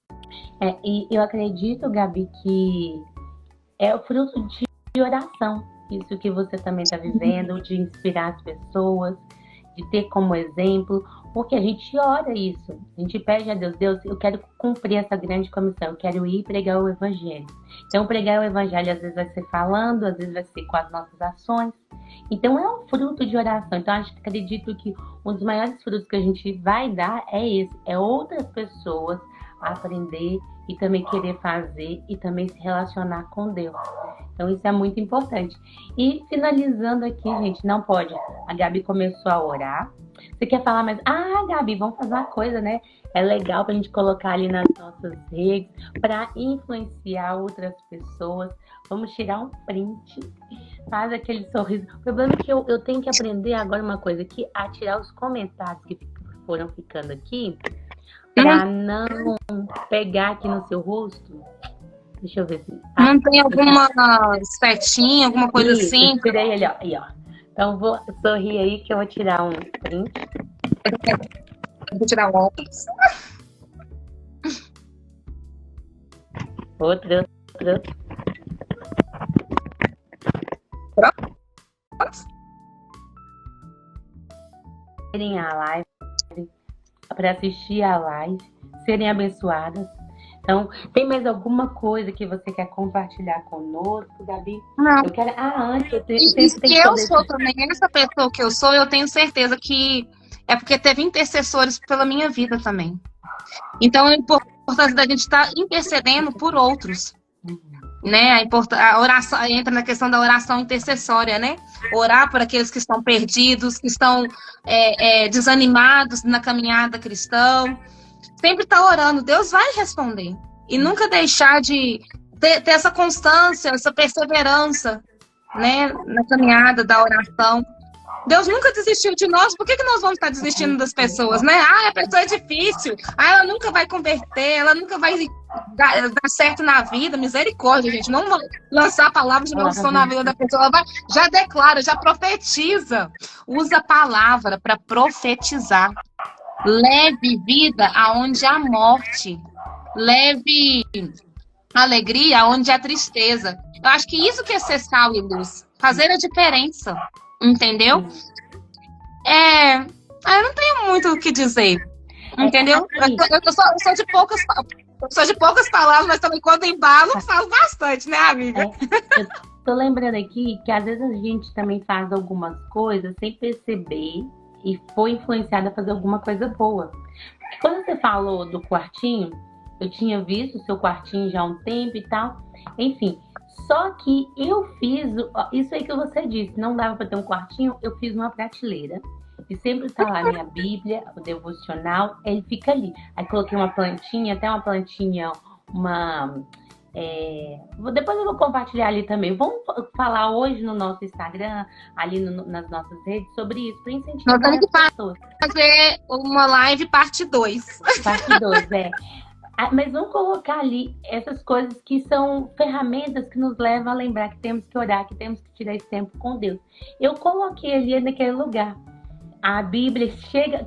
E eu acredito, Gabi, que é o fruto de oração, isso que você também está vivendo, de inspirar as pessoas, de ter como exemplo, porque a gente ora isso, a gente pede a Deus, eu quero cumprir essa grande comissão, eu quero ir pregar o evangelho. Então, pregar o evangelho às vezes vai ser falando, às vezes vai ser com as nossas ações. Então, é um fruto de oração. Então, acredito que um dos maiores frutos que a gente vai dar é esse, é outras pessoas aprender e também querer fazer e também se relacionar com Deus. Então, isso é muito importante. E finalizando aqui, gente, não pode. A Gabi começou a orar. Você quer falar mais? Gabi, vamos fazer uma coisa, né? É legal pra gente colocar ali nas nossas redes para influenciar outras pessoas. Vamos tirar um print. Faz aquele sorriso. O problema é que eu tenho que aprender agora uma coisa aqui, a tirar os comentários que foram ficando aqui para não pegar aqui no seu rosto. Deixa eu ver se... Não tem alguma setinha, alguma coisa isso, assim? Tirei ele, ó. Aí, ó. Então, vou sorrir aí que eu vou tirar um print. Vou tirar o óculos. Outro. Pronto? Serem a live, para assistir a live, serem abençoadas. Então, tem mais alguma coisa que você quer compartilhar conosco, Gabi? Não. Eu quero. Antes, eu E sempre que tenho que eu poder. sou também, essa pessoa que eu sou, eu tenho certeza que é porque teve intercessores pela minha vida também. Então, a importância da gente estar intercedendo por outros, né? A oração entra na questão da oração intercessória, né? Orar por aqueles que estão perdidos, que estão desanimados na caminhada cristã. Sempre estar orando, Deus vai responder. E nunca deixar de ter essa constância, essa perseverança, né? Na caminhada da oração. Deus nunca desistiu de nós, por que nós vamos estar desistindo das pessoas, né? A pessoa é difícil, ela nunca vai converter, ela nunca vai dar certo na vida, misericórdia, gente. Não lançar palavras de maldição na vida da pessoa, ela vai, já declara, já profetiza. Usa a palavra para profetizar. Leve vida aonde há morte. Leve alegria aonde há tristeza. Eu acho que isso que é ser sal e luz. Fazer a diferença. Entendeu? Eu não tenho muito o que dizer. Entendeu? Eu sou de poucas palavras, mas também quando embalo, falo bastante, né, amiga? Eu tô lembrando aqui que às vezes a gente também faz algumas coisas sem perceber e foi influenciada a fazer alguma coisa boa. Porque quando você falou do quartinho, eu tinha visto o seu quartinho já há um tempo e tal. Enfim. Só que eu fiz isso aí que você disse, não dava para ter um quartinho, eu fiz uma prateleira. E sempre tá lá a minha Bíblia, o devocional, ele fica ali. Aí coloquei uma plantinha, até uma plantinha, depois eu vou compartilhar ali também. Vamos falar hoje no nosso Instagram, ali nas nossas redes, sobre isso, para incentivar as pessoas. Fazer uma live parte 2. Parte 2, Mas vamos colocar ali essas coisas que são ferramentas que nos levam a lembrar que temos que orar, que temos que tirar esse tempo com Deus. Eu coloquei ali naquele lugar. A Bíblia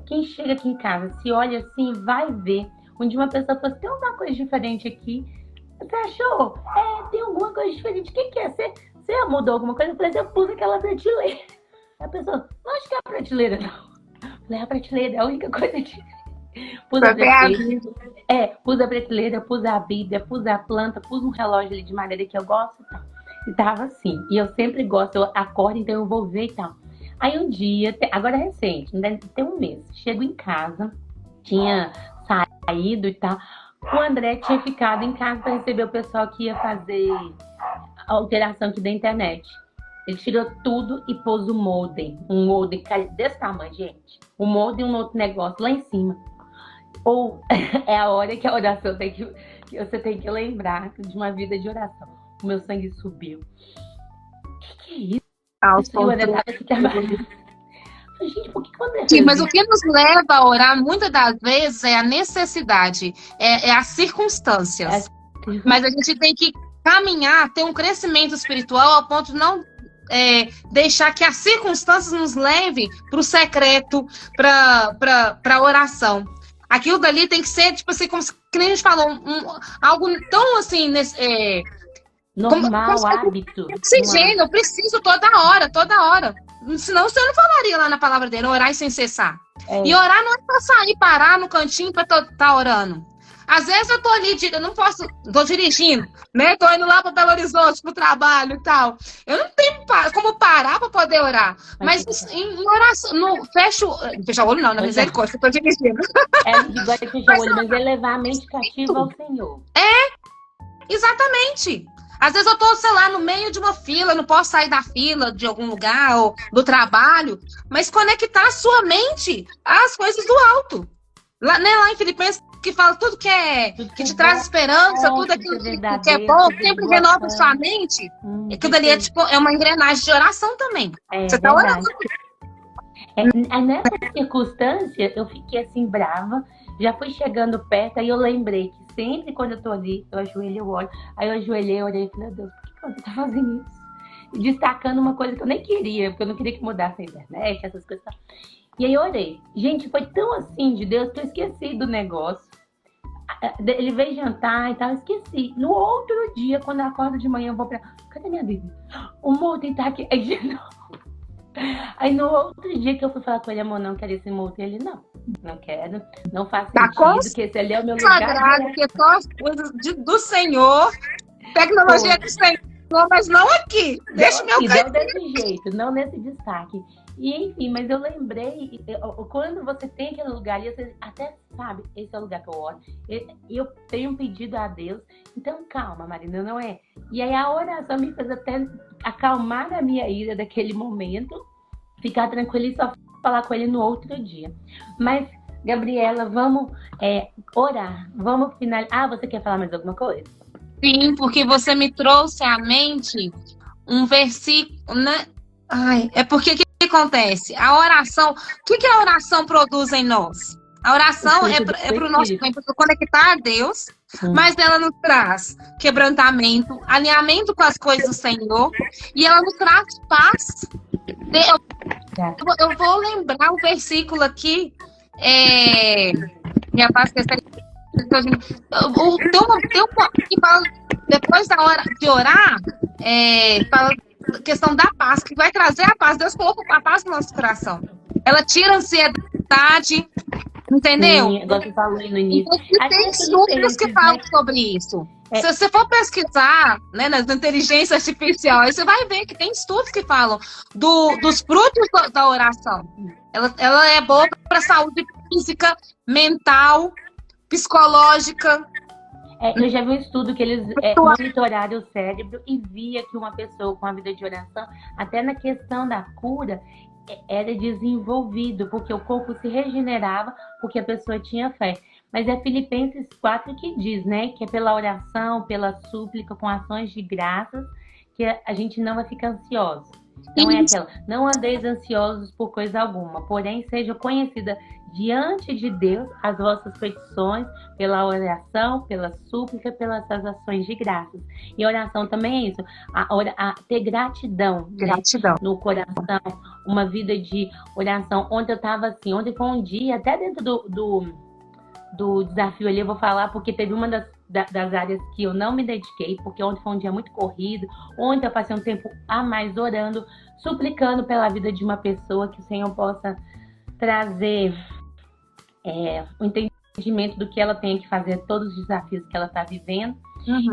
quem chega aqui em casa, se olha assim, vai ver. Onde uma pessoa fala, tem alguma coisa diferente aqui? Você achou? Tem alguma coisa diferente. O que é? Você mudou alguma coisa? Eu falei, eu pus aquela prateleira. A pessoa, não acho que é a prateleira, não. Eu falei, a prateleira é a única coisa diferente. Pus a prateleira, pus a Bíblia, pus a planta, pus um relógio ali de madeira que eu gosto e tal. E tava assim. E eu sempre gosto, eu acordo, então eu vou ver e tal. Aí um dia, agora é recente, ainda tem um mês, chego em casa, tinha saído e tal. O André tinha ficado em casa para receber o pessoal que ia fazer a alteração aqui da internet. Ele tirou tudo e pôs o modem. Um modem desse tamanho, gente. Um modem e um outro negócio lá em cima. Ou é a hora que a oração que você tem que lembrar de uma vida de oração. O meu sangue subiu. O que é isso? E o André tava aqui trabalhando. Gente, por que o André Sim, mas o que nos leva a orar muitas das vezes é a necessidade, é as circunstâncias. Mas a gente tem que caminhar, ter um crescimento espiritual ao ponto de não deixar que as circunstâncias nos levem para o secreto, para a oração. Aquilo dali tem que ser, tipo assim, como que nem a gente falou, algo tão assim, normal, hábito. Oxigênio, eu preciso toda hora. Senão você não falaria lá na palavra dele, orar sem cessar. E orar não é pra sair, parar no cantinho pra estar orando. Às vezes eu tô ali, eu não posso, tô dirigindo, né? Tô indo lá para Belo Horizonte, pro trabalho e tal. Eu não tenho como parar para poder orar. Mas em oração, fecha o olho não, na misericórdia, eu tô dirigindo. Igual fechar o olho, mas é levar a mente cativa ao Senhor. Exatamente. Às vezes eu tô, sei lá, no meio de uma fila, não posso sair da fila de algum lugar ou do trabalho, mas conectar a sua mente às coisas do alto. Lá em Filipenses, que fala tudo que te traz esperança, tudo aquilo que é bom, sempre renova sua mente. Aquilo dali é uma engrenagem de oração também. Você tá orando. Nessa circunstância, eu fiquei assim, brava, já fui chegando perto, aí eu lembrei que sempre quando eu tô ali, eu ajoelho, eu olho. Aí eu ajoelhei, eu olhei e falei, meu Deus, por que você tá fazendo isso? E destacando uma coisa que eu nem queria, porque eu não queria que mudasse a internet, essas coisas. E aí eu orei. Gente, foi tão assim de Deus que eu esqueci do negócio. Ele veio jantar e tal, eu esqueci. No outro dia, quando eu acordo de manhã, eu vou pra... Cadê minha Bíblia? O modem tá aqui. Aí no outro dia que eu fui falar com ele, amor, não quero esse modem. Ele, não. Não quero. Não faz Tá sentido, que esse ali é o meu lugar. consagrado, que é só as coisas do Senhor, tecnologia do Senhor, mas não aqui. Deixa meu E canto. não desse jeito, não nesse destaque. E enfim, mas eu lembrei, quando você tem aquele lugar ali, você até sabe, esse é o lugar que eu oro. Eu tenho um pedido a Deus, então calma, Marina, não é? E aí a oração me fez até acalmar a minha ira daquele momento, ficar tranquila e só falar com ele no outro dia. Mas, Gabriela, vamos orar, vamos finalizar. Ah, você quer falar mais alguma coisa? Sim, porque você me trouxe à mente um versículo, né? Ai, é porque o que acontece? A oração, o que a oração produz em nós? A oração é para o nosso tempo conectar a Deus, mas ela nos traz quebrantamento, alinhamento com as coisas do Senhor, e ela nos traz paz. Eu vou lembrar o versículo aqui, minha paz que que fala, depois da hora de orar, fala a questão da paz, que vai trazer a paz. Deus colocou a paz no nosso coração. Ela tira a ansiedade, entendeu? Sim, igual você falou aí no início. E tem estudos que falam sobre isso. Se você for pesquisar, né, na inteligência artificial, aí você vai ver que tem estudos que falam dos frutos da oração. Ela é boa para a saúde física, mental, psicológica. Eu já vi um estudo que eles monitoraram o cérebro e via que uma pessoa com a vida de oração, até na questão da cura, era desenvolvido, porque o corpo se regenerava, porque a pessoa tinha fé. Mas é Filipenses 4 que diz, né, que é pela oração, pela súplica, com ações de graças, que a gente não vai ficar ansioso. Não é aquela, não andeis ansiosos por coisa alguma, porém seja conhecida diante de Deus as vossas petições pela oração, pela súplica, pelas ações de graças. E oração também é isso, ter gratidão, Gratidão. né, no coração, uma vida de oração. Ontem eu estava assim, ontem foi um dia, até dentro do desafio ali, eu vou falar, porque teve uma das áreas que eu não me dediquei, porque ontem foi um dia muito corrido. Ontem eu passei um tempo a mais orando, suplicando pela vida de uma pessoa, que o Senhor possa trazer o entendimento do que ela tem que fazer, todos os desafios que ela está vivendo.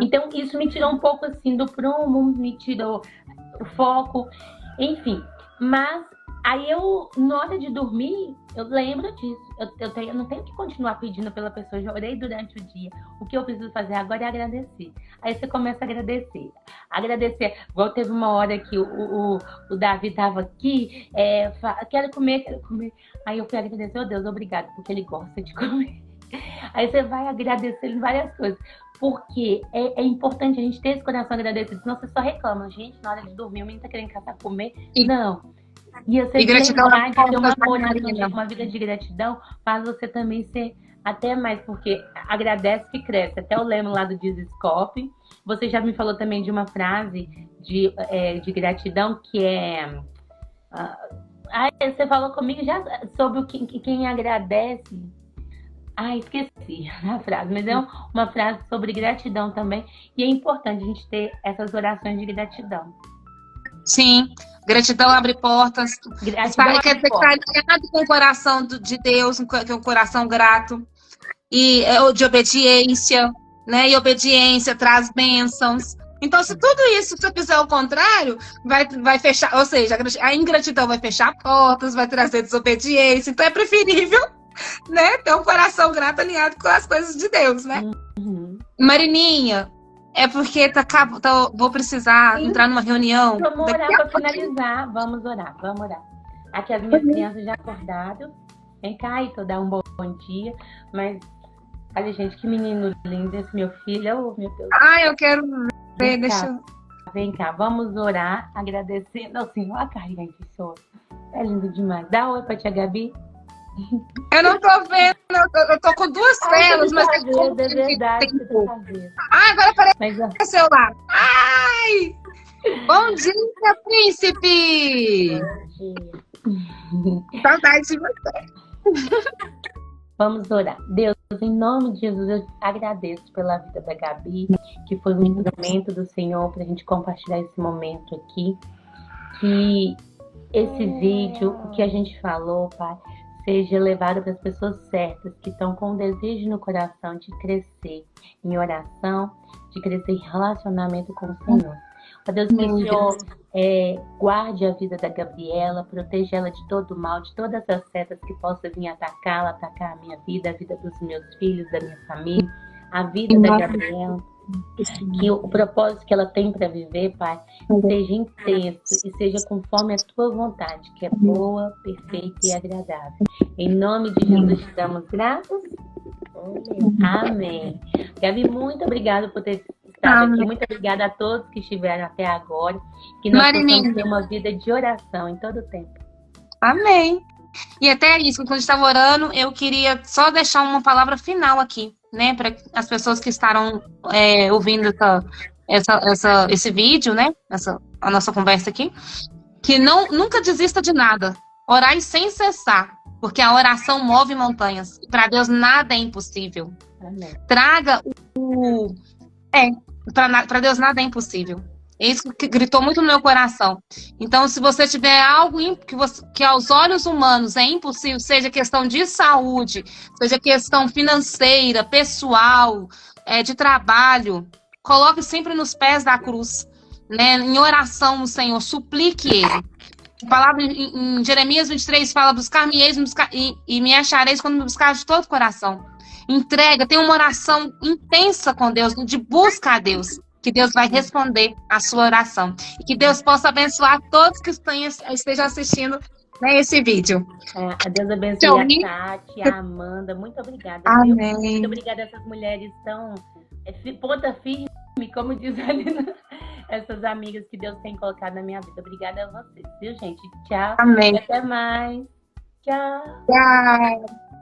Então isso me tirou um pouco assim do prumo, me tirou o foco, enfim. Mas aí na hora de dormir, eu lembro disso. Eu não tenho que continuar pedindo pela pessoa. Eu já orei durante o dia. O que eu preciso fazer agora é agradecer. Aí você começa a agradecer. Agradecer. Igual teve uma hora que o Davi estava aqui, quero comer. Aí eu fui agradecer, oh Deus, obrigado, porque ele gosta de comer. Aí você vai agradecendo várias coisas. Porque é importante a gente ter esse coração agradecido. Senão você só reclama. Gente, na hora de dormir, o menino tá querendo caçar comer. Não. E você gratidão lembrar de ter uma vida de gratidão faz você também ser até mais, porque agradece que cresce. Até o lema lá do Desescope. Você já me falou também de uma frase de gratidão que é... você falou comigo já sobre quem agradece. Esqueci a frase, mas é uma frase sobre gratidão também. E é importante a gente ter essas orações de gratidão. Sim, gratidão abre portas. Quer dizer que está alinhado com o coração de Deus, com o coração grato. E de obediência, né? E obediência traz bênçãos. Então, se tudo isso, se eu fizer o contrário, vai fechar, ou seja, a ingratidão vai fechar portas, vai trazer desobediência. Então, é preferível, né, ter um coração grato alinhado com as coisas de Deus, né? Marininha, é porque vou precisar entrar numa reunião. Vamos orar para finalizar. Vamos orar. Aqui as minhas crianças já acordaram. Vem cá, Ito, dar um bom dia. Mas, olha, gente, que menino lindo esse meu filho. Oh, meu Deus. Eu quero ver. Vem cá, vamos orar, agradecendo ao Senhor. A carinha de pessoa. É lindo demais. Dá oi pra tia Gabi. Eu não tô vendo, eu tô com duas telas, mas tem como. É verdade, você tá fazendo. Agora apareceu lá. Bom dia, príncipe! Bom dia. Saudade de você. Vamos orar. Deus, em nome de Jesus, eu agradeço pela vida da Gabi, que foi um instrumento do Senhor para a gente compartilhar esse momento aqui. Que esse vídeo, o que a gente falou, Pai, seja levado para as pessoas certas, que estão com o desejo no coração de crescer em oração, de crescer em relacionamento com o Senhor. Ó Deus, que o Senhor guarde a vida da Gabriela, proteja ela de todo o mal, de todas as setas que possam vir atacá-la, atacar a minha vida, a vida dos meus filhos, da minha família, a vida da Gabriela. Que o propósito que ela tem para viver, Pai, seja intenso e seja conforme a tua vontade, que é boa, perfeita e agradável. Em nome de Jesus te damos graças. Amém. Gabi, muito obrigada por ter estado aqui. Muito obrigada a todos que estiveram até agora. Que nós possamos ter uma vida de oração em todo o tempo. Amém. E até isso, quando a gente estava orando, eu queria só deixar uma palavra final aqui, né, para as pessoas que estarão ouvindo esse vídeo, né, a nossa conversa aqui, que nunca desista de nada, orai sem cessar, porque a oração move montanhas, para Deus nada é impossível. Amém. Para Deus nada é impossível. É isso que gritou muito no meu coração. Então, se você tiver algo que aos olhos humanos é impossível, seja questão de saúde, seja questão financeira, pessoal, de trabalho, coloque sempre nos pés da cruz, né? Em oração no Senhor, suplique Ele. A palavra em Jeremias 23 fala: buscar-me-eis e me achareis quando me buscar de todo o coração. Entrega, tem uma oração intensa com Deus, de busca a Deus, que Deus vai responder a sua oração. E que Deus possa abençoar todos que estejam assistindo, né, esse vídeo. A Deus abençoe a Tati, a Amanda. Muito obrigada. Amém. Muito obrigada a essas mulheres tão ponta firme, como diz ali, essas amigas que Deus tem colocado na minha vida. Obrigada a vocês, viu, gente? Tchau. Amém. E até mais. Tchau. Tchau.